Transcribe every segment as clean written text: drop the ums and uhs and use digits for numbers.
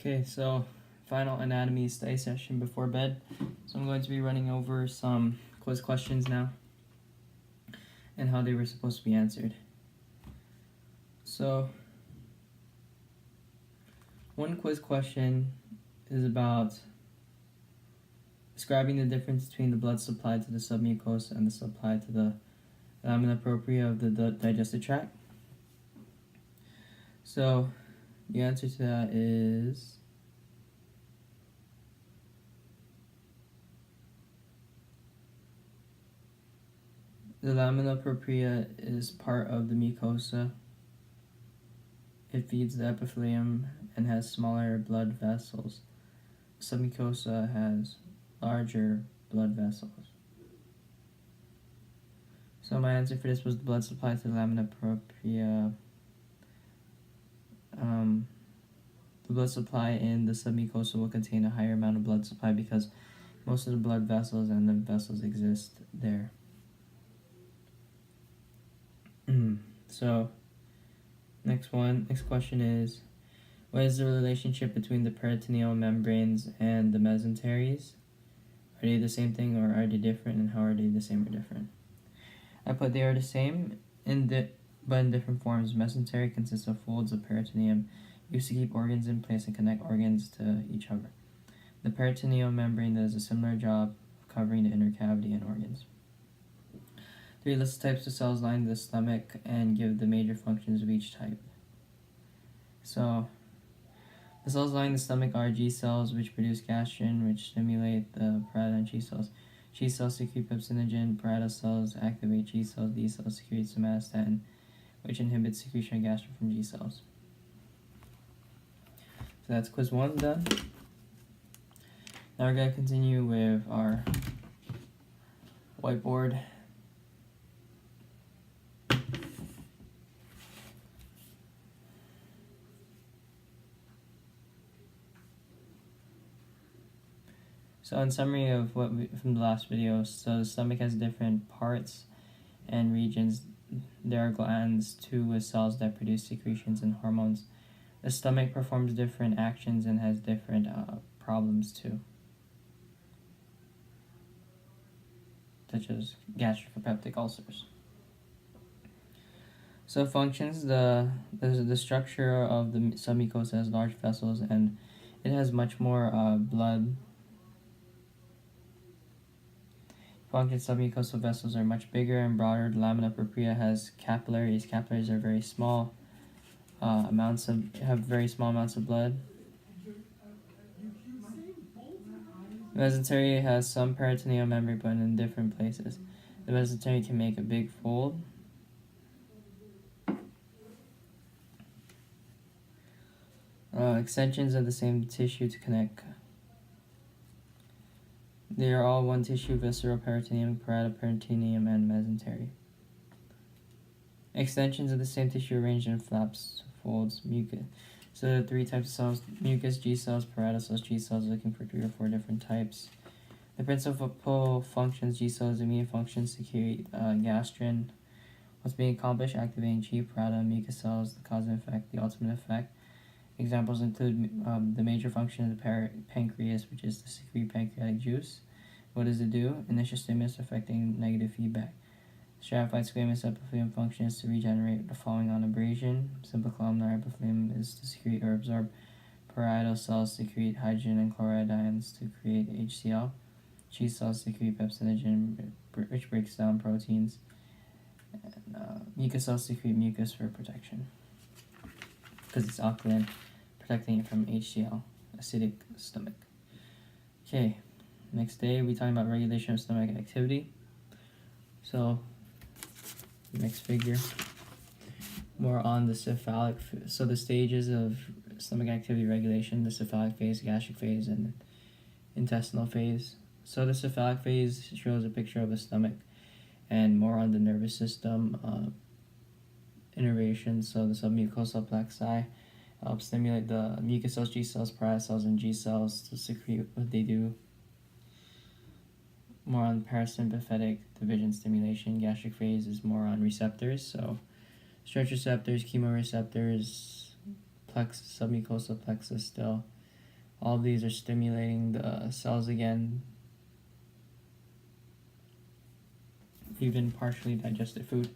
Okay, so final anatomy study session before bed. So I'm going to be running over some quiz questions now and how they were supposed to be answered. So one quiz question is about describing the difference between the blood supply to the submucosa and the supply to the lamina propria of the digestive tract. So the answer to that is the lamina propria is part of the mucosa. It feeds the epithelium and has smaller blood vessels. Submucosa has larger blood vessels. So my answer for this was the blood supply to the lamina propria. The blood supply in the submucosa will contain a higher amount of blood supply because most of the blood vessels and lymph vessels exist there. So next question is, what is the relationship between the peritoneal membranes and the mesenteries? Are they the same thing or are they different, and how are they the same or different? I put they are the same but in different forms. Mesentery consists of folds of peritoneum used to keep organs in place and connect organs to each other. The peritoneal membrane does a similar job of covering the inner cavity and organs. 3 list types of cells line the stomach and give the major functions of each type. So the cells lining the stomach are G cells, which produce gastrin, which stimulate the parietal and G cells. G cells secrete pepsinogen, parietal cells activate G cells, D cells secrete somatostatin, which inhibits secretion of gastrin from G cells. So that's quiz 1 done. Now we're going to continue with our whiteboard. So in summary of from the last video, so the stomach has different parts and regions. There are glands too with cells that produce secretions and hormones. The stomach performs different actions and has different problems too, such as gastropeptic ulcers. So functions, the structure of the submucosa has large vessels and it has much more blood. Functions, submucosal vessels are much bigger and broader. The lamina propria has capillaries. Capillaries are very small have very small amounts of blood. The mesentery has some peritoneal membrane, but in different places. The mesentery can make a big fold. Extensions of the same tissue to connect. They are all one tissue: visceral peritoneum, parietal peritoneum, and mesentery. Extensions of the same tissue arranged in flaps, folds, mucus. So there are 3 types of cells: mucus, G cells, parietal cells, G cells, looking for 3 or 4 different types. The principal functions: G cells, immune functions, secrete gastrin. What's being accomplished: activating G, parietal, mucus cells, the cause and effect, the ultimate effect. Examples include the major function of the pancreas, which is to secrete pancreatic juice. What does it do? Initial stimulus affecting negative feedback. Stratified squamous epithelium function is to regenerate the following on abrasion. Simple columnar epithelium is to secrete or absorb. Parietal cells secrete hydrogen and chloride ions to create HCl. G cells secrete pepsinogen, which breaks down proteins. And mucus cells secrete mucus for protection, because it's alkaline, protecting it from HCl, acidic stomach. Okay, next day we talking about regulation of stomach activity. So next figure, more on the cephalic. So the stages of stomach activity regulation: the cephalic phase, gastric phase, and intestinal phase. So the cephalic phase shows a picture of the stomach and more on the nervous system innervation. So the submucosal plexi help stimulate the mucus cells, G cells, parietal cells, and G cells to secrete what they do. More on parasympathetic division stimulation. Gastric phase is more on receptors, so stretch receptors, chemoreceptors, plexus, submucosal plexus still, All of these are stimulating the cells again, even partially digested food,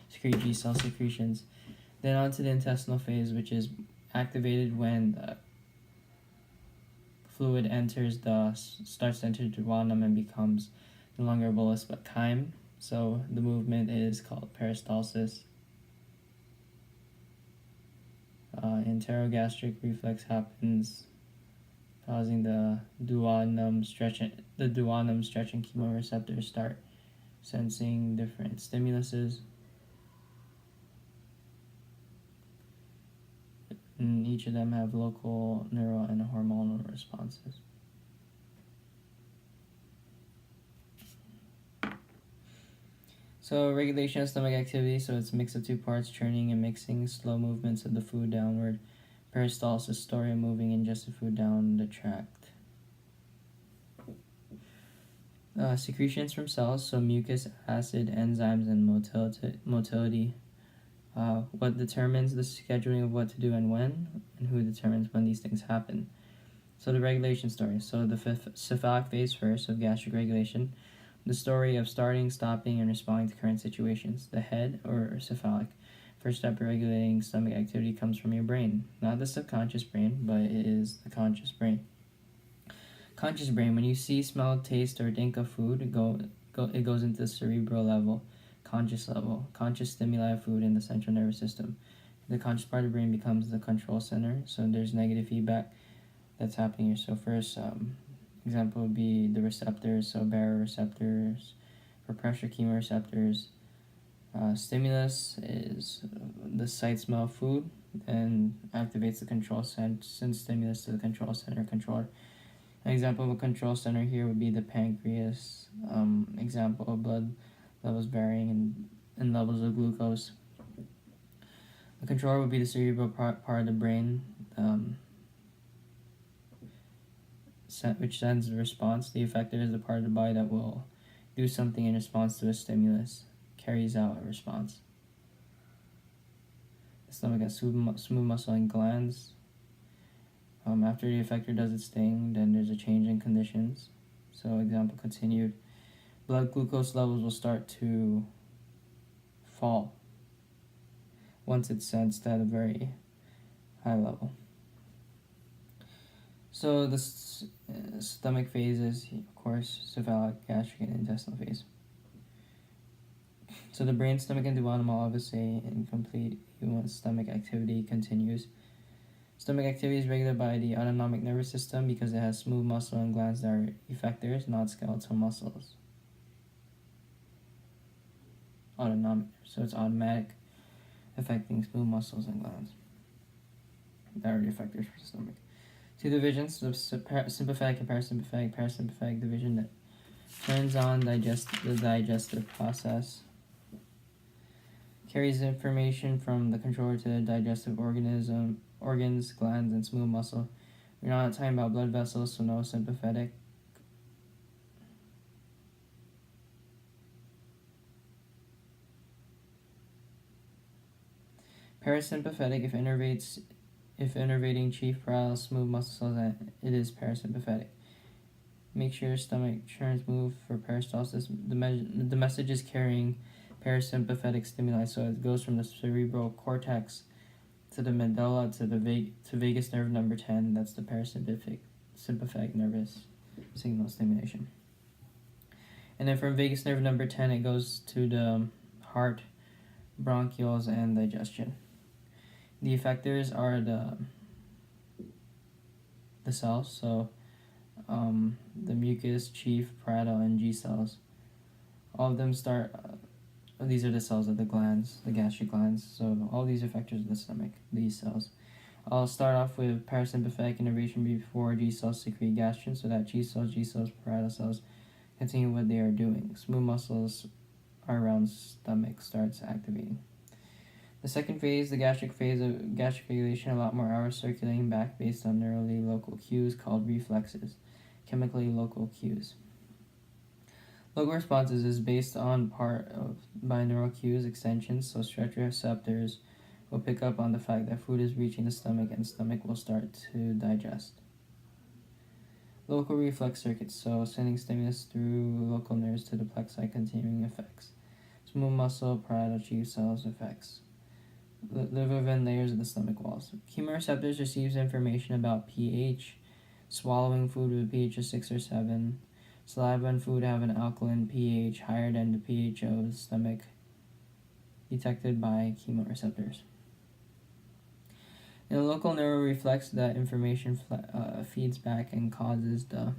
secrete G cell secretions. Then on to the intestinal phase, which is activated when the fluid starts to enter the duodenum and becomes no longer a bolus but chyme. So the movement is called peristalsis. Enterogastric reflex happens, causing the duodenum stretching chemoreceptors start sensing different stimuluses. And each of them have local neural and hormonal responses. So regulation of stomach activity, so it's a mix of two parts, churning and mixing, slow movements of the food downward, peristalsis, story of moving ingested food down the tract. Secretions from cells, so mucus, acid, enzymes, and motility. What determines the scheduling of what to do and when, and who determines when these things happen. So the regulation story. So the cephalic phase first of gastric regulation, the story of starting, stopping, and responding to current situations. The head, or cephalic, first step of regulating stomach activity comes from your brain. Not the subconscious brain, but it is the conscious brain. Conscious brain, when you see, smell, taste, or think of food, it goes into the cerebral level, conscious level. Conscious stimuli of food in the central nervous system. The conscious part of the brain becomes the control center, so there's negative feedback that's happening here. So first, example would be the receptors, so baroreceptors, for pressure chemoreceptors. Stimulus is the sight, smell of food, and activates the control center, sends stimulus to the control center controller. An example of a control center here would be the pancreas. Example of blood levels varying in levels of glucose. The controller would be the cerebral part of the brain, which sends a response. The effector is the part of the body that will do something in response to a stimulus, carries out a response. The stomach has smooth muscle and glands. After the effector does its thing, then there's a change in conditions. So example continued, blood glucose levels will start to fall once it's sensed at a very high level. So the stomach phases, of course, cephalic, gastric, and intestinal phase. So the brain, stomach, and duodenum all have a say in complete human stomach activity continues. Stomach activity is regulated by the autonomic nervous system because it has smooth muscle and glands that are effectors, not skeletal muscles. Autonomic, so it's automatic, affecting smooth muscles and glands that are the effectors for the stomach. Two divisions, the sympathetic and parasympathetic. Parasympathetic division that turns on the digestive process, carries information from the controller to the digestive organs, glands, and smooth muscle. We're not talking about blood vessels, so no sympathetic. Parasympathetic, if innervating chief parietal smooth muscles, it is parasympathetic. Make sure your stomach churns move for peristalsis. The message is carrying parasympathetic stimuli, so it goes from the cerebral cortex to the medulla to vagus nerve number 10. That's the sympathetic nervous signal stimulation. And then from vagus nerve number 10, it goes to the heart, bronchioles, and digestion. The effectors are the cells, so the mucus, chief, parietal, and G cells. All of them start. These are the cells of the glands, the gastric glands. So all these effectors of the stomach, these cells. I'll start off with parasympathetic innervation before G cells secrete gastrin, so that G cells, parietal cells continue what they are doing. Smooth muscles around stomach starts activating. The second phase, the gastric phase of gastric regulation, a lot more hours circulating back based on neurally local cues called reflexes, chemically local cues. Local responses is based on part of binaural cues, extensions, so stretch receptors will pick up on the fact that food is reaching the stomach and stomach will start to digest. Local reflex circuits, so sending stimulus through local nerves to the plexi, continuing effects. Smooth muscle, parietal chief cells effects. Liver vent layers of the stomach walls. Chemoreceptors receives information about pH, swallowing food with a pH of 6 or 7. Saliva and food have an alkaline pH higher than the pH of the stomach, detected by chemoreceptors. In a local neuroreflex, that information feeds back and causes the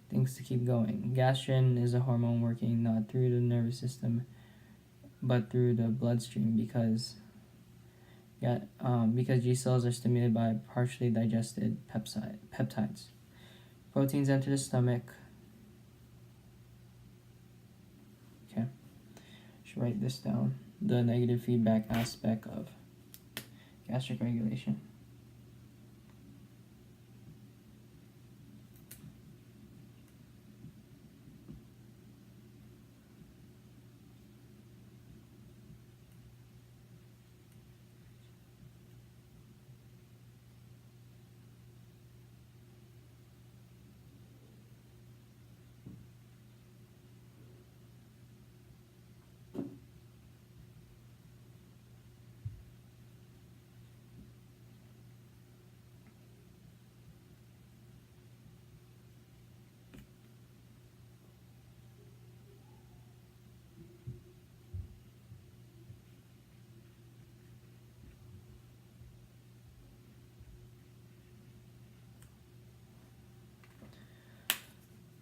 things to keep going. Gastrin is a hormone working not through the nervous system, but through the bloodstream because G cells are stimulated by partially digested peptides. Proteins enter the stomach. Okay, should write this down. The negative feedback aspect of gastric regulation.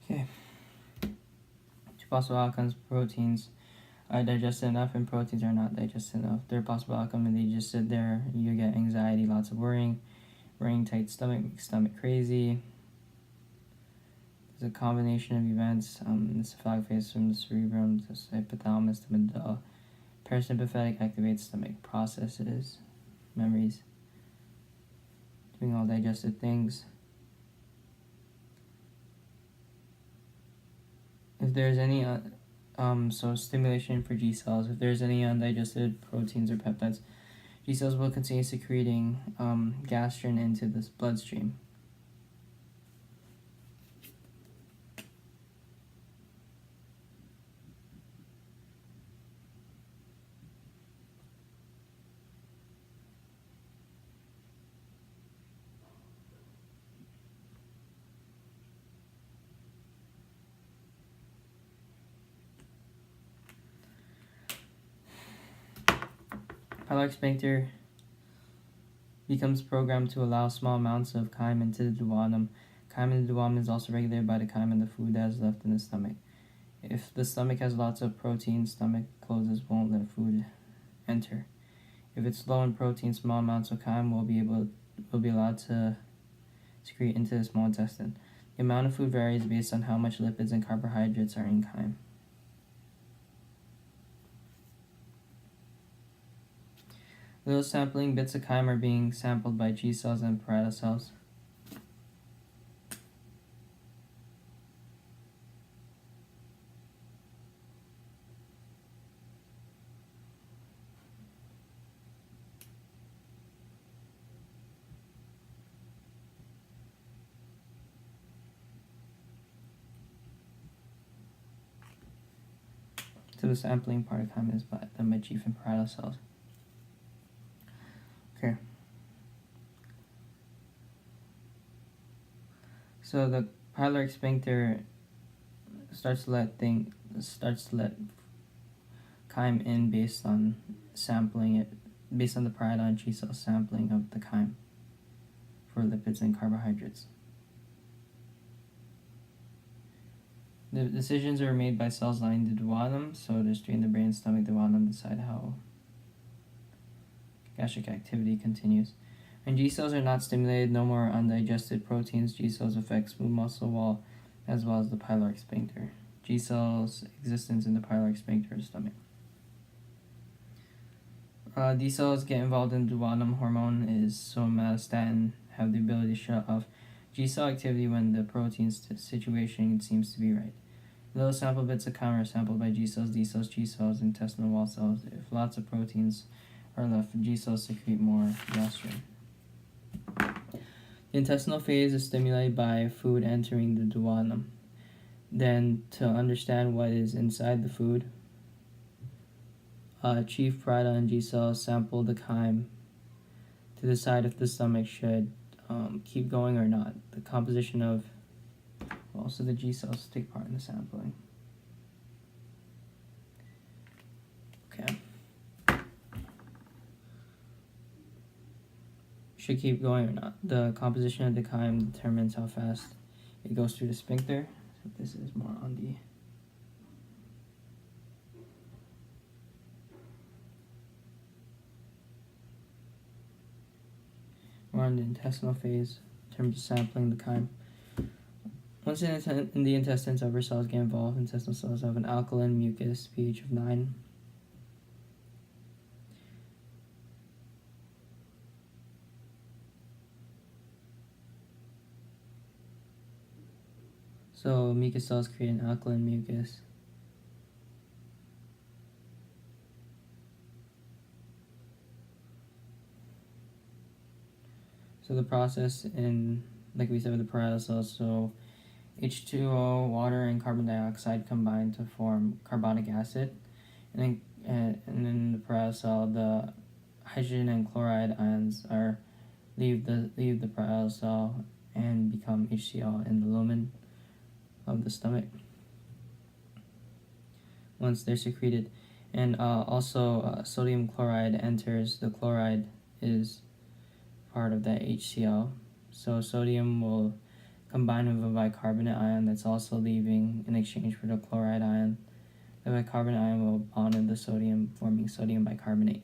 Okay. Two possible outcomes: proteins are digested enough and proteins are not digested enough. Third possible outcome, and they just sit there, you get anxiety, lots of worrying, tight stomach, makes stomach crazy. There's a combination of events. The cephalic phase from the cerebrum to hypothalamus to medulla. Parasympathetic activates stomach processes, memories, doing all digestive things. If there's any so stimulation for G cells, if there's any undigested proteins or peptides, G cells will continue secreting gastrin into this bloodstream. Pyloric sphincter becomes programmed to allow small amounts of chyme into the duodenum. Chyme in the duodenum is also regulated by the chyme in the food that is left in the stomach. If the stomach has lots of protein, stomach closes, won't let food enter. If it's low in protein, small amounts of chyme will be allowed to secrete into the small intestine. The amount of food varies based on how much lipids and carbohydrates are in chyme. Little sampling bits of chyme are being sampled by G cells and parietal cells. So the sampling part of chyme is done by chief and parietal cells. Okay. So the pyloric sphincter starts to let chyme in based on sampling it, based on the parietal and G cell sampling of the chyme for lipids and carbohydrates. The decisions are made by cells lining the duodenum, so to strain the brain, stomach, duodenum, decide how gastric activity continues. When G cells are not stimulated, no more undigested proteins. G cells affect smooth muscle wall as well as the pyloric sphincter. G cells' existence in the pyloric sphincter of the stomach. D cells get involved in duodenum. Hormone is somatostatin, have the ability to shut off G cell activity when the protein situation seems to be right. Little sample bits of chyme are sampled by G cells, D cells, G cells, intestinal wall cells. If lots of proteins are left, G cells secrete more gastrin. The intestinal phase is stimulated by food entering the duodenum. Then, to understand what is inside the food, chief parietal and G cells sample the chyme to decide if the stomach should keep going or not. The composition of also the G cells take part in the sampling. Okay. Should keep going or not. The composition of the chyme determines how fast it goes through the sphincter. So this is more on the intestinal phase in terms of sampling the chyme. Once in the intestines, upper cells get involved. Intestinal cells have an alkaline mucus, pH of 9. So mucus cells create an alkaline mucus. So the process in, like we said with the parietal cells, so H2O, water, and carbon dioxide combine to form carbonic acid. And in the parietal cell, the hydrogen and chloride ions leave the parietal cell and become HCl in the lumen of the stomach once they're secreted. And also sodium chloride enters. The chloride is part of that HCl. So sodium will combine with a bicarbonate ion that's also leaving in exchange for the chloride ion. The bicarbonate ion will bond with the sodium, forming sodium bicarbonate.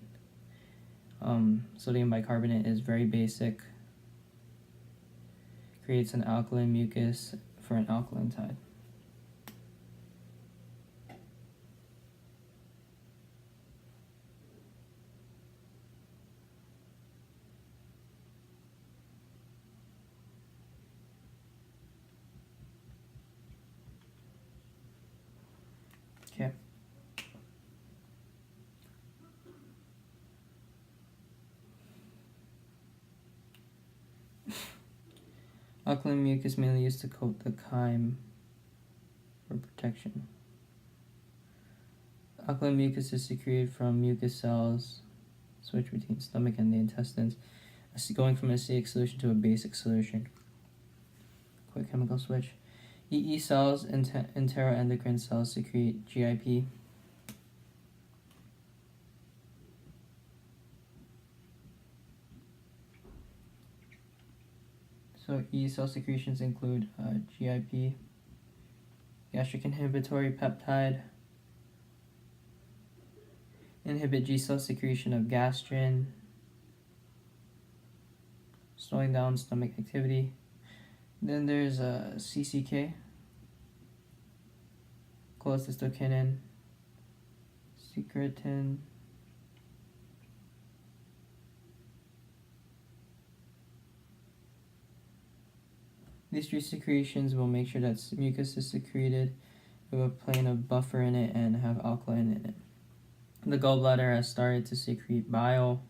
Sodium bicarbonate is very basic, creates an alkaline mucus for an alkaline tide. Okay. Alkaline mucus mainly used to coat the chyme for protection. Alkaline mucus is secreted from mucus cells, switch between stomach and the intestines, going from an acidic solution to a basic solution. Quick chemical switch. EE cells and enteroendocrine cells secrete GIP. So EE cell secretions include GIP, gastric inhibitory peptide, inhibit G cell secretion of gastrin, slowing down stomach activity. Then there's CCK, cholecystokinin, secretin, these three secretions will make sure that mucus is secreted with a plane of buffer in it and have alkaline in it. The gallbladder has started to secrete bile.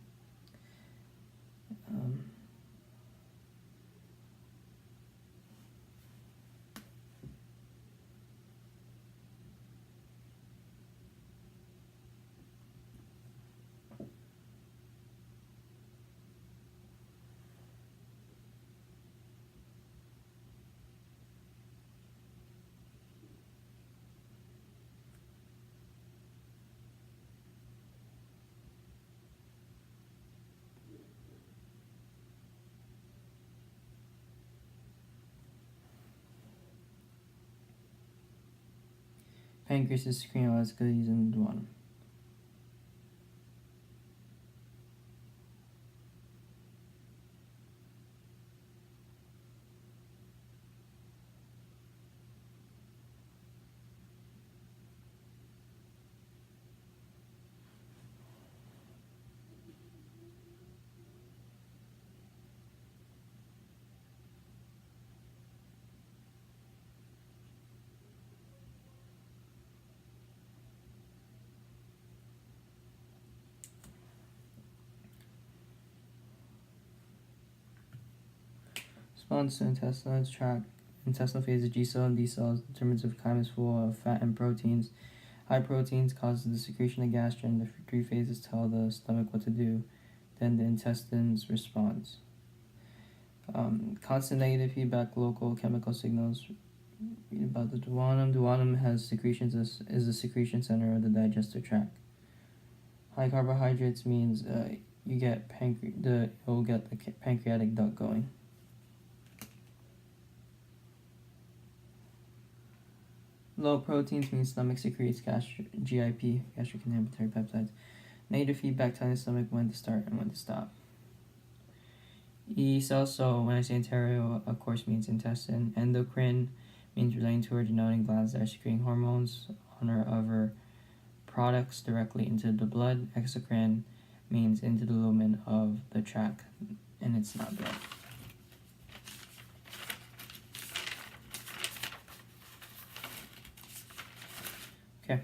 Pancreas is secreting all its goodies in the duodenum. Response to intestinal tract. Intestinal phase of G cell and D cells determines if chyme is full of fat and proteins. High proteins causes the secretion of gastrin. The three phases tell the stomach what to do. Then the intestines responds. Constant negative feedback, local chemical signals. Read about the duodenum. Duodenum has secretions, is the secretion center of the digestive tract. High carbohydrates means you'll get the pancreatic duct going. Low proteins means stomach secretes GIP, gastric inhibitory peptides. Negative feedback telling the stomach when to start and when to stop. E cells, so when I say enteral, of course, means intestine. Endocrine means relating to or denoting glands that are secreting hormones on or other products directly into the blood. Exocrine means into the lumen of the tract, and it's not blood. Okay.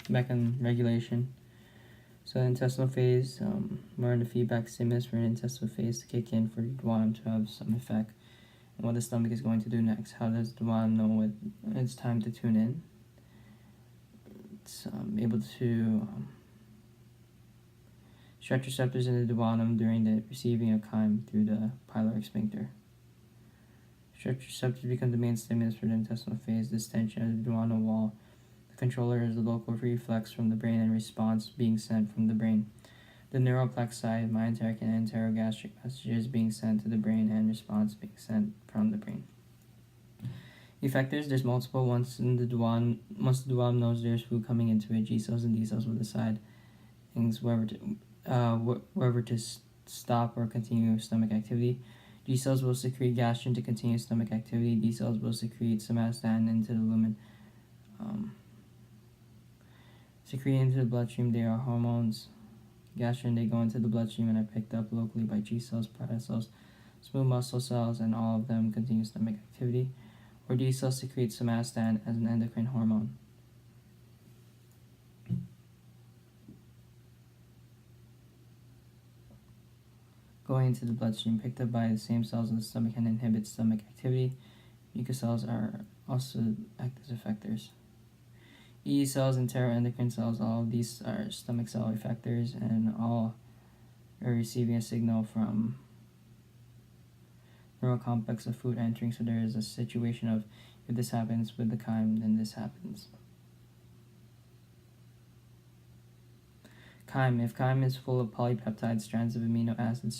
Back on regulation. So the intestinal phase, we're in the feedback stimulus for an intestinal phase to kick in for the duodenum to have some effect. And what the stomach is going to do next. How does the duodenum know when it's time to tune in? It's able to stretch receptors in the duodenum during the receiving of chyme through the pyloric sphincter. Stretch receptors become the main stimulus for the intestinal phase. This tension of the duodenal wall. The controller is the local reflex from the brain and response being sent from the brain. The neural plexi, myenteric and enterogastric messages being sent to the brain and response being sent from the brain. Effectors, there's multiple. Once the duodenum knows there's food coming into it, G cells and D cells will decide things whether to stop or continue stomach activity. G cells will secrete gastrin to continue stomach activity. D cells will secrete somatostatin into the lumen. Secreted into the bloodstream, they are hormones. Gastrin, they go into the bloodstream and are picked up locally by G cells, parietal cells, smooth muscle cells, and all of them continue stomach activity. Or D cells secrete somatostatin as an endocrine hormone. Going into the bloodstream, picked up by the same cells of the stomach and inhibit stomach activity. Mucus cells are also act as effectors. E cells and enteroendocrine cells, all of these are stomach cell effectors, and all are receiving a signal from neural complex of food entering. So there is a situation of if this happens with the chyme, then this happens. Chyme. If chyme is full of polypeptide strands of amino acids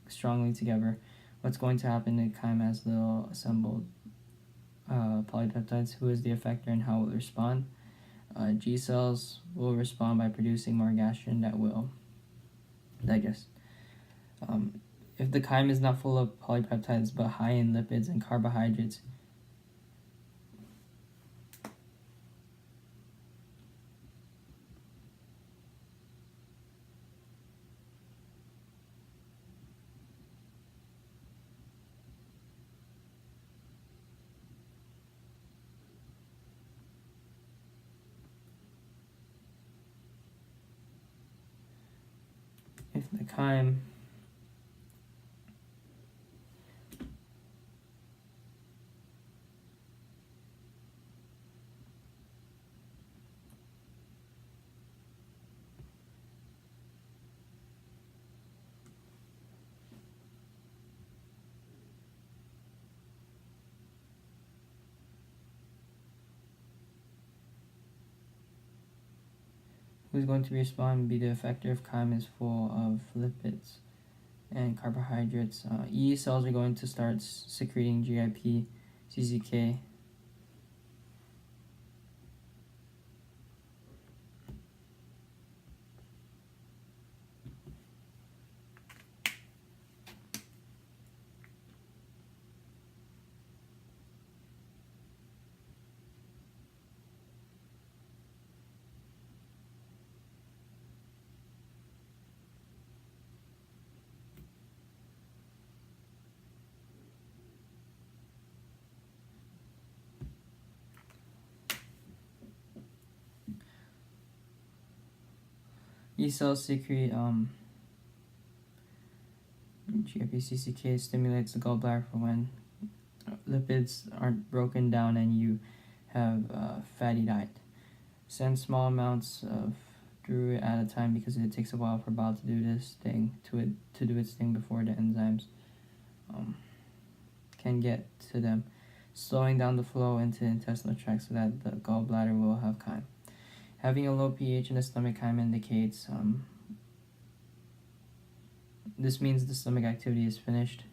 strongly together, what's going to happen in chyme as little assembled polypeptides? Who is the effector and how it will respond? G cells will respond by producing more gastrin that will digest. If the chyme is not full of polypeptides but high in lipids and carbohydrates, if the chyme who's going to respond be the effector if chyme is full of lipids and carbohydrates. E cells are going to start secreting GIP, CCK. These cells secrete GIP-CCK stimulates the gallbladder for when lipids aren't broken down and you have a fatty diet. Send small amounts of druid at a time because it takes a while for bile to do this thing to do its thing before the enzymes can get to them, slowing down the flow into the intestinal tract so that the gallbladder will have chyme. Having a low pH in the stomach, chyme indicates this means the stomach activity is finished.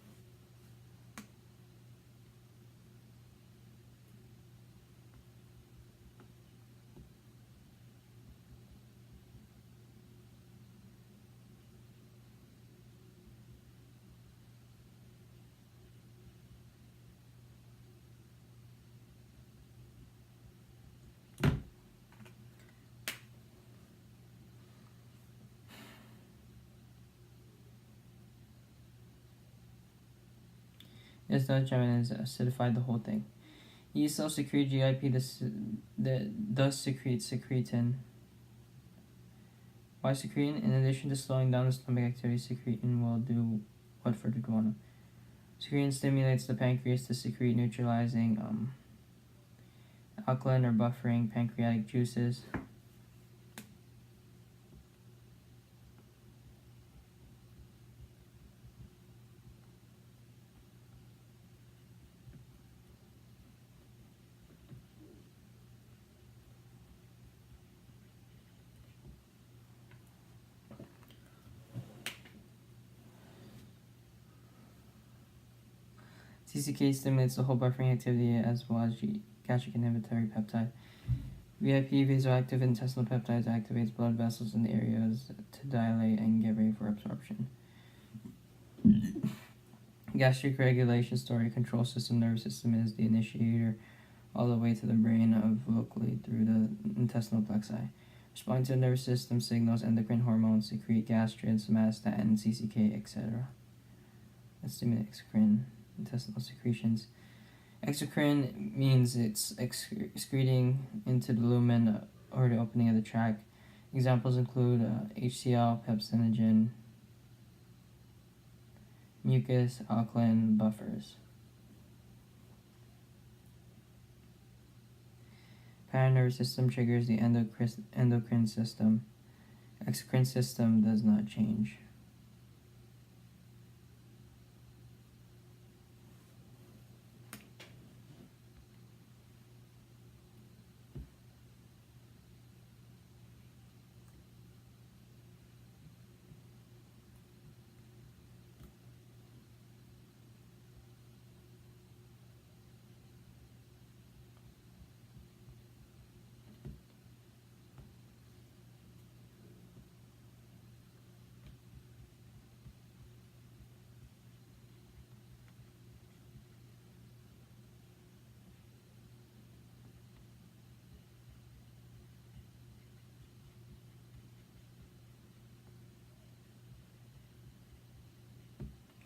This Dutchman has acidified the whole thing. Yeast cells secrete GIP, thus secrete secretin. Why secretin? In addition to slowing down the stomach activity, secretin will do what for Duono? Secretin stimulates the pancreas to secrete neutralizing alkaline or buffering pancreatic juices. CCK stimulates the whole buffering activity as well as gastric inhibitory peptide. VIP, vasoactive intestinal peptides, activates blood vessels in the areas to dilate and get ready for absorption. Gastric regulation story control system nervous system is the initiator all the way to the brain of locally through the intestinal plexi. Responding to the nervous system signals, endocrine hormones secrete gastrids, somatostatin, CCK, etc. That stimulate exocrine intestinal secretions. Exocrine means it's excreting into the lumen or the opening of the tract. Examples include HCl, pepsinogen, mucus, alkaline, buffers. Paranervous system triggers the endocrine system. Exocrine system does not change.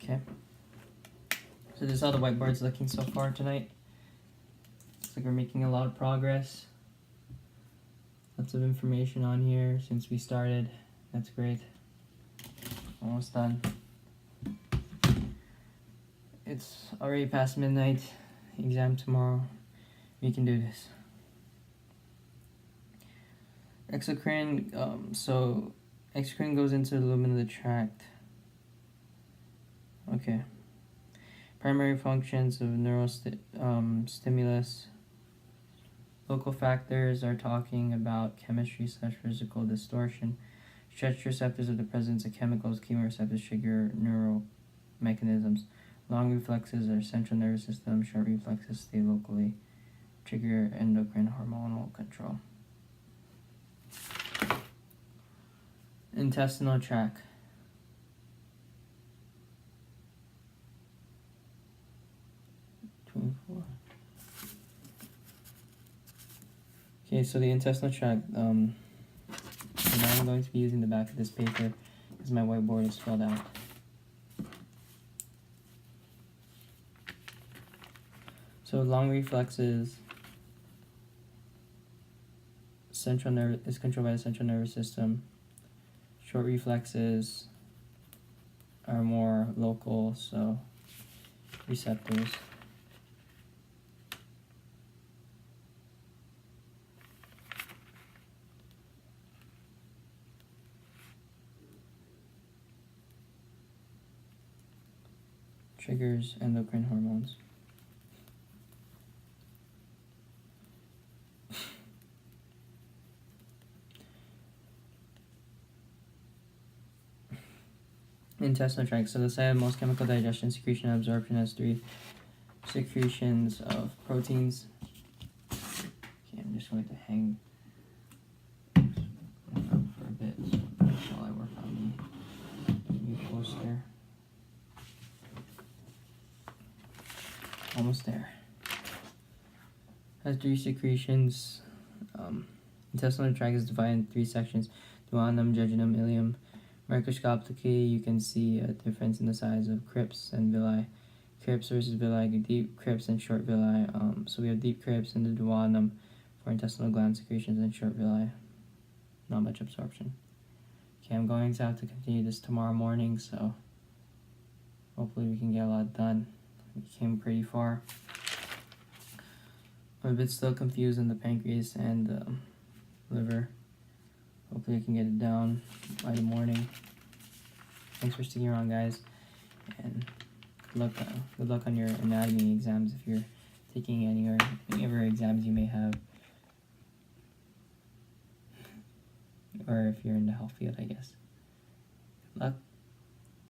Okay. So this is how the whiteboard's looking so far tonight. Looks like we're making a lot of progress. Lots of information on here since we started. That's great. Almost done. It's already past midnight. Exam tomorrow. We can do this. Exocrine, so exocrine goes into the lumen of the tract. Okay. Primary functions of neural stimulus. Local factors are talking about chemistry / physical distortion. Stretch receptors are the presence of chemicals. Chemoreceptors trigger neural mechanisms. Long reflexes are central nervous system. Short reflexes stay locally. Trigger endocrine hormonal control. Intestinal tract. Okay, so the intestinal tract, and now I'm going to be using the back of this paper because my whiteboard is spelled out. So long reflexes, is controlled by the central nervous system. Short reflexes are more local, so receptors. Triggers endocrine hormones. Intestinal tract. So the site of most chemical digestion, secretion, and absorption has three secretions of proteins. Okay, I'm just going to hang for a bit while I work on the new poster. Almost there. Has three secretions. Intestinal tract is divided in three sections: duodenum, jejunum, ileum. Microscopically, you can see a difference in the size of crypts and villi. Crypts versus villi, deep crypts and short villi. So we have deep crypts in the duodenum for intestinal gland secretions and short villi. Not much absorption. Okay, I'm going to have to continue this tomorrow morning, so hopefully we can get a lot done. We came pretty far. I'm a bit still confused in the pancreas and liver. Hopefully I can get it down by the morning. Thanks for sticking around, guys, and good luck on your anatomy exams if you're taking any other exams you may have, or if you're in the health field, I guess. Good luck.